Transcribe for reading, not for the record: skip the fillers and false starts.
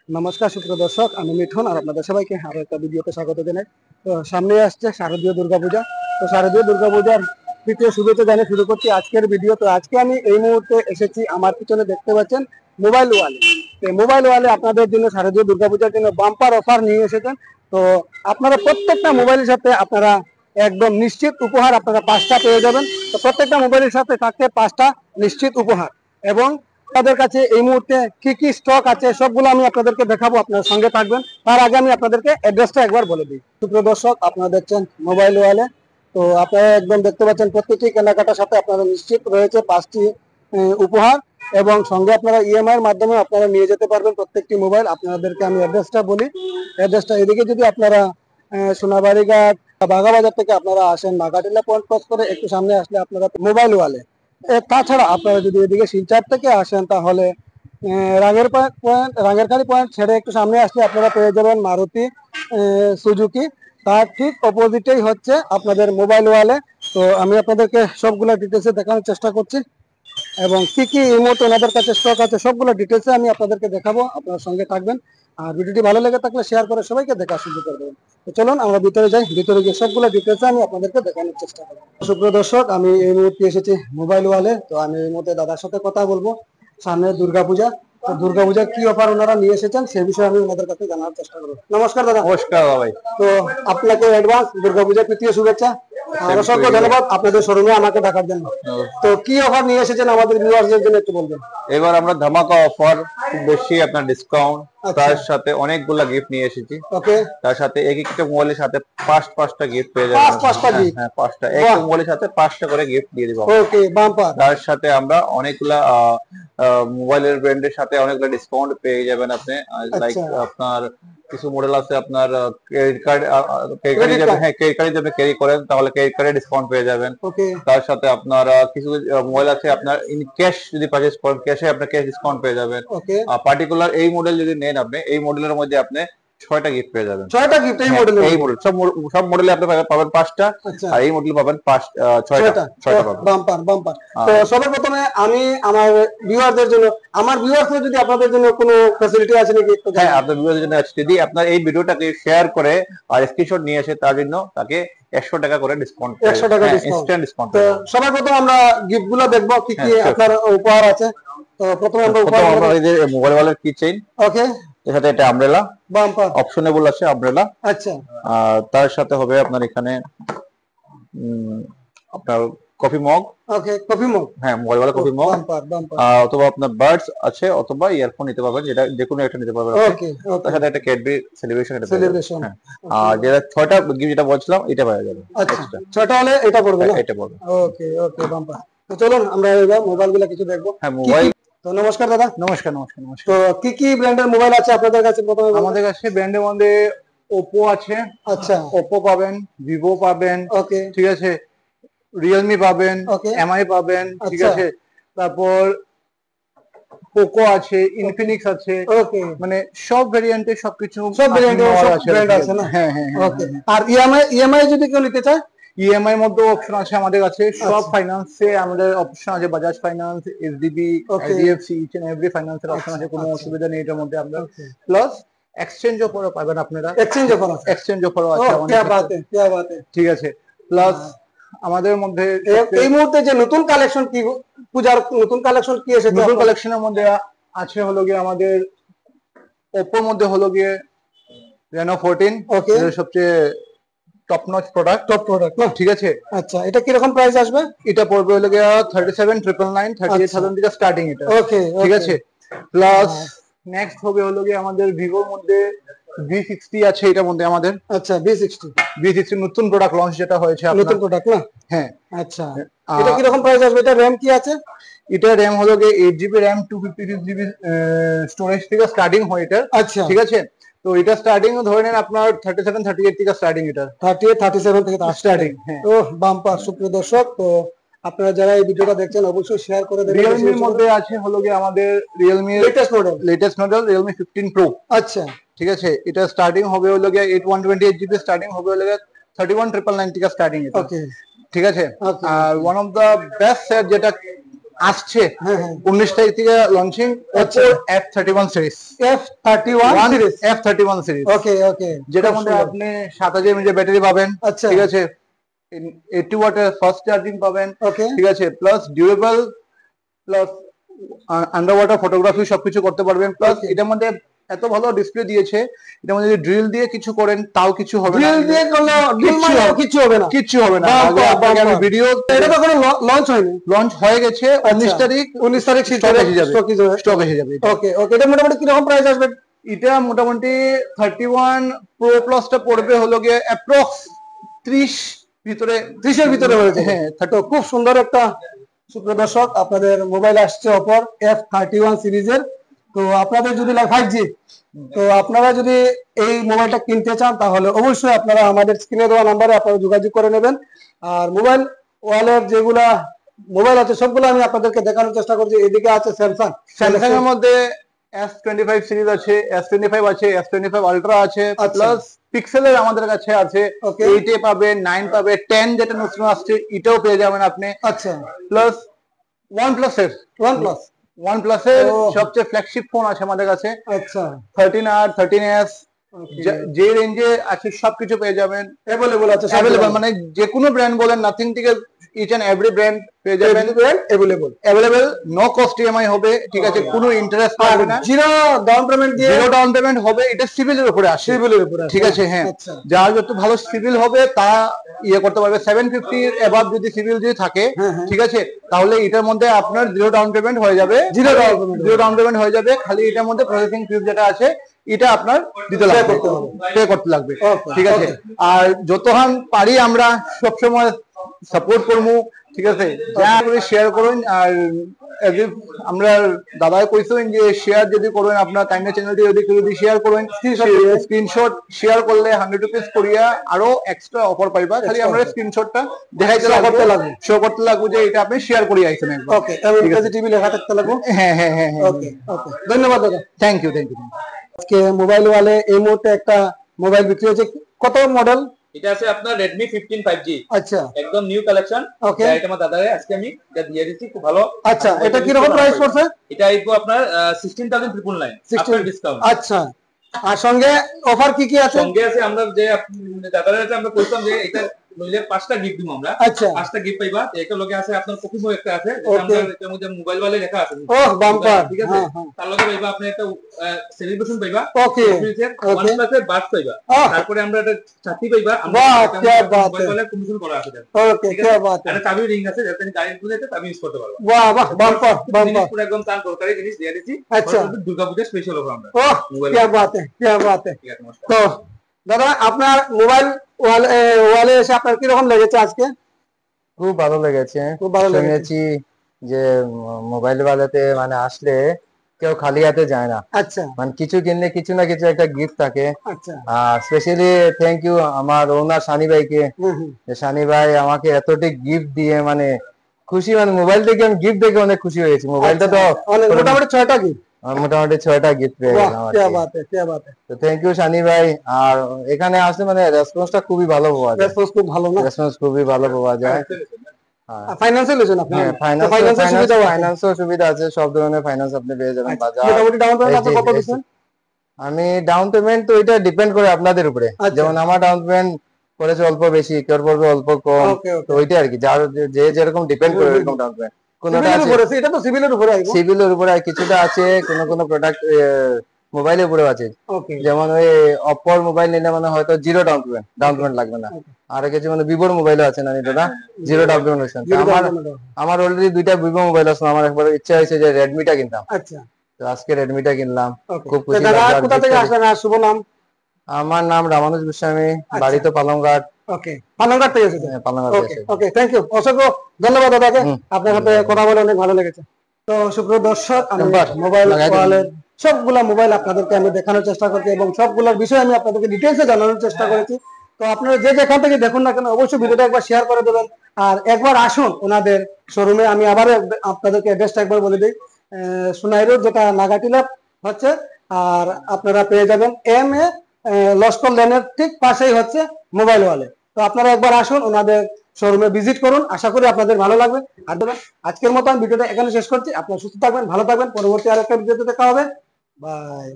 নমস্কার সুপ্রিয় দর্শক, আমি মিঠুন আর আপনাদের সবাইকে আরো একটা ভিডিওতে স্বাগত জানাই। তো সামনে আসছে শারদীয় দুর্গাপূজা। তো শারদীয় দুর্গাপূজার তৃতীয় শুভেচ্ছা জানিয়ে শুরু করছি আজকের ভিডিও। তো আজকে আমি এই মুহূর্তে এসেছি, আমার পিছনে দেখতে পাচ্ছেন মোবাইল ওয়ালে। তো মোবাইল ওয়ালে আপনাদের জন্য শারদীয় দুর্গাপূজার জন্য বাম্পার অফার নিয়ে এসেছেন। তো আপনারা প্রত্যেকটা মোবাইলের সাথে আপনারা একদম নিশ্চিত উপহার আপনারা 5টা পেয়ে যাবেন। তো প্রত্যেকটা মোবাইলের সাথে থাকতে 5টা নিশ্চিত উপহার, এবং তাদের কাছে এই মুহূর্তে কি কি স্টক আছে সবগুলো আমি আপনাদেরকে দেখাবো, আপনার সঙ্গে থাকবেন। তার আগে আমি আপনাদেরকে অ্যাড্রেসটা একবার বলে দিই। সুপ্রিয় দর্শক, আপনারা দেখছেন মোবাইল ওয়ালে। তো আপনারা একদম দেখতে পাচ্ছেন প্রত্যেকটি কেনাকাটার সাথে আপনারা নিশ্চিত রয়েছে 5টি উপহার, এবং সঙ্গে আপনারা ইএমআই এর মাধ্যমে আপনারা নিয়ে যেতে পারবেন প্রত্যেকটি মোবাইল। আপনাদেরকে আমি অ্যাড্রেসটা বলি। অ্যাড্রেসটা এদিকে যদি আপনারা সোনাবাড়িঘাট বাঘাবাজার থেকে আপনারা আসেন, বাঘাটিলা পয়েন্ট ক্রস করে একটু সামনে আসলে আপনারা মোবাইল ওয়ালে। তাছাড়া আপনারা যদি এদিকে শিলচর থেকে আসেন তাহলে রাঙ্গেরখালি পয়েন্ট ছেড়ে একটু সামনে আসলে আপনারা পেয়ে যাবেন মারুতি সুজুকি। তার ঠিক অপোজিটেই হচ্ছে আপনাদের মোবাইল ওয়ালে। তো আমি আপনাদেরকে সবগুলো ডিটেলসে দেখানোর চেষ্টা করছি, এবং কি কি এই মুহূর্তে ওনাদের কাছে স্টক আছে সবগুলো ডিটেলসে আমি আপনাদেরকে দেখাবো। আপনার সঙ্গে থাকবেন, আর ভিডিওটি ভালো লেগে থাকলে শেয়ার করে সবাইকে দেখার সুযোগ করে দেবেন। তো চলুন আমরা ভিতরে যাই, ভিতরে গিয়ে সবগুলো ডিটেলসে আমি আপনাদেরকে দেখানোর চেষ্টা করবো। সুপ্রিয় দর্শক, আমি এই মুহূর্তে এসেছি মোবাইল ওয়ালে। তো আমি এই মুহূর্তে দাদার সাথে কথা বলবো। সামনে দুর্গাপূজা, তো দুর্গাপূজার কি অফার ওনারা নিয়ে এসেছেন সে বিষয়ে আমি ওনাদের কাছে জানার চেষ্টা করবো। নমস্কার দাদা। নমস্কার ভাই। তো আপনাকে অ্যাডভান্স দুর্গাপূজার প্রীতীয় শুভেচ্ছা আর অসংখ্য ধন্যবাদ আপনাদের শোরুমে আমাকে ডাকার জন্য। তো কি অফার নিয়ে এসেছেন আমাদের ভিউয়ারদের জন্য একটু বলবেন। এবার আমরা ধামাকা অফার, খুব বেশি আপনার ডিসকাউন্ট, তার সাথে অনেকগুলা গিফট নিয়ে এসেছি। ওকে, তার সাথে এক একটা মোবাইলের সাথে পাঁচটা গিফট পেয়ে যাবেন। পাঁচটা গিফট? হ্যাঁ, পাঁচটা। এক মোবাইলের সাথে 5টা করে গিফট দিয়ে দিব। ওকে, বাম্পার। তার সাথে আমরা অনেকগুলা মোবাইলের ব্র্যান্ডের সাথে অনেকগুলা ডিসকাউন্ট পেয়ে যাবেন আপনি। লাইক আপনার কিছু মডেল আছে আপনার ক্রেডিট কার্ড, হ্যাঁ ক্রেডিট কার্ড যদি ক্যারি করেন তাহলে ক্রেডিট কার্ডে ডিসকাউন্ট পেয়ে যাবেন। তার সাথে আপনার কিছু মোবাইল আছে আপনার ইন ক্যাশ যদি পারচেজ করেন, ক্যাশে আপনার ক্যাশ ডিসকাউন্ট পেয়ে যাবেন। পার্টিকুলার এই মডেল যদি নেন আপনি, এই মডেলের মধ্যে আপনি 6টা গিফট পেয়ে যাবেন। 6টা গিফট এই মডেলে? এই মডেল সব মডেলে আপনি পাবেন 5টা, আর এই মডেল পাবেন 6টা পাবেন। Bumper bumper. তো সর্বপ্রথমে আমি আমার ভিউয়ারদের জন্য, আমার ভিউয়ারদের যদি আপনাদের জন্য কোনো ফ্যাসিলিটি আছে নাকি? হ্যাঁ, আপনার ভিউয়ারদের জন্য আছে। যদি আপনার এই ভিডিওটাকে শেয়ার করে আর স্ক্রিনশট নিয়ে আসে, তার জন্য তাকে 100 টাকা করে ডিসকাউন্ট, 100 টাকা ইনস্ট্যান্ট ডিসকাউন্ট। তো সবার প্রথম আমরা গিফটগুলো দেখব কি কি আপনার উপহার আছে। তো প্রথমে আমরা মোবাইল ওয়ালের কি চেইন। ওকে, এর সাথে এটা আমব্রেলা, বাম্পার অপশনেবল আছে আমব্রেলা। আচ্ছা, আর তার সাথে হবে আপনার এখানে আপনার কফি মগ। ওকে, কফি মগ। হ্যাঁ, মোবাইল ওয়ালা কফি মগ। Bumper bumper. অথবা আপনার বার্ডস আছে, অথবা ইয়ারফোন নিতে পারবেন, যেটা যে কোনো একটা নিতে পারবেন। ওকে, তার সাথে একটা ক্যাডবেরি সেলিব্রেশন। আর যেটা 6টা গিফট যেটা বলছিলাম এটা পাওয়া যাবে। আচ্ছা, 6টা হলে এটা পড়বে না? এটা পড়বে। ওকে ওকে, বাম্পার। তো চলুন আমরা এবার মোবাইলগুলো কিছু দেখবো। হ্যাঁ, মোবাইল। তো নমস্কার দাদা। নমস্কার নমস্কার নমস্কার। তো কি কি ব্র্যান্ডের মোবাইল আছে আপনাদের কাছে? প্রথমে আমাদের কাছে ব্র্যান্ডের মধ্যে ওপো আছে। আচ্ছা, ওপো পাবেন, ভিভো পাবেন, ওকে, ঠিক আছে, রিয়েলমি পাবেন, এমআই পাবেন, ঠিক আছে, তারপর পোকো আছে, ইনফিনিক্স আছে। ওকে, মানে সব ভেরিয়েন্টে সবকিছু, সব ভেরিয়েন্টের ব্র্যান্ড আছে না? হ্যাঁ হ্যাঁ। ওকে, আর ইএমআই যদি কেউ নিতে চায়? ইএমআই এর মধ্যে অপশন আছে আমাদের কাছে। সব ফাইন্যান্সে আমাদের অপশন আছে, Bajaj finance, SDB, HDFC, each and every ফাইন্যান্সের অপশন আছে। কোনো অসুবিধা নেই এটার মধ্যে। আপনার প্লাস এক্সচেঞ্জ অফারও পাবেন আপনারা। এক্সচেঞ্জ অফারও আছে আমাদের কাছে। ঠিক আছে। প্লাস আমাদের মধ্যে এই মুহূর্তে যে নতুন কালেকশন কি, পূজার নতুন কালেকশন কি এসেছে? নতুন কালেকশনের মধ্যে আছে হলো গিয়ে আমাদের ওপোর মধ্যে হলো গিয়ে Reno 14। ওকে, সবচেয়ে টপ নচ প্রোডাক্ট, না? ঠিক আছে। আচ্ছা, এটা কি রকম প্রাইস আসবে? এটা পড়বে হলো গিয়ে 37,999, 38,000 থেকে স্টার্টিং এটা। ওকে, ঠিক আছে। প্লাস নেক্সট হবে হলো গিয়ে আমাদের ভিভোর মধ্যে V60 আছে এটার মধ্যে আমাদের। আচ্ছা, V60 নতুন প্রোডাক্ট লঞ্চ যেটা হয়েছে, নতুন প্রোডাক্ট না? হ্যাঁ। আচ্ছা, এটা কি রকম প্রাইস আসবে? এটা র‍্যাম কি আছে? এটা র‍্যাম হলো গিয়ে 8GB র‍্যাম, 256GB স্টোরেজ থেকে স্টার্টিং হয় এটা। আচ্ছা, ঠিক আছে। তো এটা স্টার্টিং ধরে নেন আপনার 37, 38 থেকে স্টার্টিং। এটা 38, 37 থেকে স্টার্টিং। ও বাম্পার। সুপ্রিয় দর্শক, তো আপনারা যারা এই ভিডিওটা দেখছেন অবশ্যই শেয়ার করে দেবেন। Realme এর মধ্যে আছে হলো গিয়ে আমাদের Realme latest model Realme 15 Pro। আচ্ছা, ঠিক আছে। এটা স্টার্টিং হবে হলো গিয়ে 128GB, স্টার্টিং হবে হলো গিয়ে 31,999 থেকে স্টার্টিং এটা। ওকে, ঠিক আছে। আর one of the best set যেটা আসছে হ্যাঁ হ্যাঁ 19 তারিখ থেকে লঞ্চিং আচ্ছা। Oppo F31 series F31 series. F31 series okay okay, যেটার মধ্যে আপনি 7000 mAh ব্যাটারি পাবেন, আচ্ছা ঠিক আছে, 80 ওয়াটের ফাস্ট চার্জিং পাবেন, ওকে ঠিক আছে, plus durable, plus under water photography সবকিছু করতে পারবেন, প্লাস Okay. এটার মধ্যে এত ভালো ডিসপ্লে দিয়েছে, এটার মধ্যে যদি ড্রিল দিয়ে কিছু করেন তাও কিছু হবে না, ড্রিল দিয়ে করলে ড্রিল কিচ্ছু মানে হবে- কিছু হবে না, কিচ্ছু হবে না। বাহ, আগে বাহ, আপনাকে আমি বাহ। ভিডিও, এটা তো কোনো লঞ্চ হয়নি, লঞ্চ হয়ে গেছে 19 আচ্ছা। তারিখ, 19 তারিখ স্টক এসে যাবে, স্টক এসে যাবে। ওকে ওকে, এটা মোটামুটি কিরকম প্রাইস আসবে? এটা মোটামুটি 31 প্রো প্লাসটা পড়বে হলো গিয়ে অ্যাপ্রক্স 30 ভিতরে, 30 এর ভিতরে হয়েছে। হ্যাঁ তো খুব সুন্দর একটা, সুপ্রিয় দর্শক, আপনাদের মোবাইল আসছে অপর F31 সিরিজের। তো আপনাদের যদি লাগে 5G, তো আপনারা যদি এই মোবাইলটা কিনতে চান তাহলে অবশ্যই আপনারা আমাদের স্ক্রিনে দেওয়া নাম্বারে আপনারা যোগাযোগ করে নেবেন। আর মোবাইল ওয়ালের যেগুলা মোবাইল আছে সবগুলো আমি আপনাদেরকে দেখানোর চেষ্টা করছি। এদিকে আছে স্যামসাং, স্যামসাং এর মধ্যে S25 সিরিজ আছে, S25 আছে, S25 আলট্রা আছে, আচ্ছা। প্লাস পিক্সেলের আমাদের কাছে আছে, Okay. 8 এ পাবে, 9 পাবে, 10 যেটা নতুন আসছে এটাও পেয়ে যাবেন আপনি, আচ্ছা প্লাস OnePlus এর OnePlus, OnePlus এর ও। সবচেয়ে ফ্ল্যাগশিপ ফোন আছে আমাদের কাছে, আচ্ছা 13R 13s, okay. যে রেঞ্জে আছে সবকিছু পেয়ে যাবেন, অ্যাভেলেবল আছে, অ্যাভেলেবল, মানে যে কোনো ব্র্যান্ড বলেন, নাথিং থেকে ইচ এন্ড এভরি ব্র্যান্ড পেয়ে যাবেন, available. Available, no cost EMI হবে, ঠিক আছে, কোনো ইন্টারেস্ট আর লাগবে না, জিরো ডাউন পেমেন্ট দিয়ে, জিরো ডাউন পেমেন্ট হবে, এটা সিভিলের উপরে আসে, সিভিলের উপরে, ঠিক আছে, হ্যাঁ, আচ্ছা যার যত ভালো সিভিল হবে তা ইয়ে করতে পারবে, 750 এর এবাব যদি সিভিল যদি থাকে, হ্যাঁ, হ্যাঁ। ঠিক আছে, তাহলে এটার মধ্যে আপনার জিরো ডাউন পেমেন্ট হয়ে যাবে, Zero down payment zero down payment হয়ে যাবে, খালি এটার মধ্যে প্রসেসিং ফিস যেটা আছে এটা আপনার দিতে লাগবে, করতে হবে। পে করতে লাগবে, Okay, ঠিক আছে, okay. আর যতক্ষণ পারি আমরা সবসময় সাপোর্ট করবো, ঠিক আছে, যা করে শেয়ার করুন, আর আমরা দাদাই কইছেন যে শেয়ার যদি করেন আপনার টাইমের চ্যানেলটি যদি শেয়ার করেন, স্ক্রিনশট শেয়ার করলে 100 রুপিস করিয়া আরো এক্সট্রা অফার পাইবা, খালি আমরা স্ক্রিনশটটা দেখাইতে লাগবে, শো করতে লাগবে যে এটা আপনি শেয়ার করিয়া আইছেন একবার, ওকে, এবং পজিটিভলি লেখা থাকতে লাগবে। হ্যাঁ হ্যাঁ হ্যাঁ হ্যাঁ, ওকে ওকে, ধন্যবাদ দাদা। Thank you. আজকে মোবাইল ওয়ালে এই মুহূর্তে একটা মোবাইল বিক্রি হচ্ছে, কত মডেল? এটা আছে আপনার Redmi 15 5G, আচ্ছা একদম নিউ কালেকশন। ওকে, এটা আমার দাদারে আজকে আমি এটা দিয়ে দিচ্ছি, খুব ভালো। আচ্ছা এটা কি রকম প্রাইস পড়ছে? এটা আইবো আপনার 16,999 আফটার ডিসকাউন্ট। আচ্ছা, আর সঙ্গে অফার কি কি আছে? সঙ্গে আছে আমরা যে দাদারে আমরা কইতাম যে এটা লইলে 5টা গিফট দিব আমরা, আচ্ছা 5টা গিফট পাইবা। একটা লগে আছে আপনার কপি বই একটা আছে, যেটা Okay. আমরা এটার মধ্যে মোবাইল ওয়ালে লেখা আছে, ওহ বাম্পার, ঠিক আছে, হ্যাঁ হ্যাঁ, তার লগে পাইবা আপনি একটা সেলিব্রেশন পাইবা, ওকে OnePlus এর বাস পাইবা, আহ। তারপরে আমরা একটা ছাতি পাইবা, বাহ, क्या बात মোবাইল है। ওয়ালে কমিশন করা আছে, ওকে, ঠিক क्या আছে? बात है, একটা চাবি রিং আছে, যাতে গাড়ি খুলে চাবি ইউজ করতে পারবা। বাহ বাহ, বাম্পার বাম্পার, পুরো একদম তার দরকারি জিনিস দিয়ে দিচ্ছি। আচ্ছা। দুর্গাপূজা স্পেশাল অফার আমরা। ওহ মোবাইল क्या बात है, क्या बात है। ঠিক আছে, নমস্কার। তো দাদা আপনার মোবাইল ওয়ালে এসে আপনার কি রকম লেগেছে আজকে? খুব ভালো লেগেছে। খুব ভালো লেগেছে। শুনেছি যে মোবাইল ওয়ালাতে মানে আসলে কেউ খালি হাতে যায় না, আচ্ছা মানে কিছু কিনলে কিছু না কিছু একটা গিফট থাকে। আচ্ছা, আর স্পেশালি থ্যাংক ইউ আমার ওনার সানি ভাইকে, হুম হুম, যে সানি ভাই আমাকে এতটি গিফট দিয়ে মানে খুশি, মানে মোবাইল থেকে আমি গিফট দেখে অনেক খুশি হয়েছি। মোবাইলটা তো অনেক, মোটামুটি 6টা কি? মোটামুটি 6টা গিফট পেয়ে বাহ, গেলাম আর क्या কি। बात है, क्या बात है। তো থ্যাংক ইউ সানি ভাই। আর এখানে আসলে মানে রেসপন্সটা খুবই ভালো পাওয়া যায়, রেসপন্স খুব ভালো না? রেসপন্স খুবই ভালো পাওয়া যায়। হ্যাঁ ফাইন্যান্সিয়াল লেছেন আপনি? হ্যাঁ, ফাইন্যান্সিয়াল সুবিধা আছে? ফাইন্যান্সও সুবিধা আছে, সব ধরনের ফাইন্যান্স আপনি পেয়ে যাবেন। বাজার মোটামুটি ডাউন পেমেন্ট আপনি কত HDFC দিচ্ছেন? আমি ডাউন পেমেন্ট তো এটা ডিপেন্ড করে আপনাদের উপরে, আচ্ছা। যেমন আমার ডাউন পেমেন্ট করেছে অল্প বেশি, কেউ পড়বে অল্প কম, ওকে তো ওকে, ওইটা আর কি, যার যে যেরকম ডিপেন্ড করে এরকম ডাউন পেমেন্ট। কোনটা সিভিলের আছে উপরে, এটা তো সিভিলের উপরে আইবো। সিভিলের উপরে, আর কিছুটা আছে কোন প্রোডাক্ট মোবাইলের উপরে আছে, ওকে যেমন ওই অপর মোবাইল নিলে মানে হয়তো জিরো ডাউন পেমেন্ট লাগবে না। আর কিছু মানে ভিভোর মোবাইল আছে না দাদা, জিরো ডাউন পেমেন্ট আছে। আমার অলরেডি 2টা ভিভো মোবাইল আছে, আমার একবার ইচ্ছা হয়েছে যে রেডমিটা কিনতাম, আচ্ছা তো আজকে রেডমিটা কিনলাম, ওকে। খুব খুশি দাদা লাগছে। আর কোথা থেকে gift-টা আসলেন আর শুভ নাম? আমার নাম রামানুজ গোস্বামী, বাড়ি তো পালংঘাট, ওকে, পালংঘাট থেকে এসেছেন? পালংঘাট ওকে ওকে, থ্যাংক ইউ, অসংখ্য ধন্যবাদ দাদাকে, আপনার সাথে কথা বলে অনেক ভালো লেগেছে। তো সুপ্রিয় দর্শক, আমি মোবাইল ওয়ালের সবগুলা মোবাইল আপনাদেরকে আমি দেখানোর চেষ্টা করছি এবং সবগুলোর বিষয়ে আমি আপনাদেরকে ডিটেইলসে জানানোর চেষ্টা করেছি। তো আপনারা যে যেখান থেকে দেখুন না কেন অবশ্যই ভিডিওটা একবার শেয়ার করে দেবেন, আর একবার আসুন ওনাদের শোরুমে। আমি আবার আপনাদেরকে অ্যাড্রেসটা একবার বলে দিই, সোনাই রোড, যেটা নাগাটিলা হচ্ছে, আর আপনারা পেয়ে যাবেন MA লস্কর লেনের ঠিক পাশেই হচ্ছে মোবাইল ওয়ালে। তো আপনারা একবার আসুন, ওনাদের শোরুমে ভিজিট করুন, আশা করি আপনাদের ভালো লাগবে। আর দেবেন, আজকের মতো আমি ভিডিওটা এখানে শেষ করছি। আপনারা সুস্থ থাকবেন, ভালো থাকবেন, পরবর্তী আরেকটা ভিডিওতে দেখা হবে। বাই।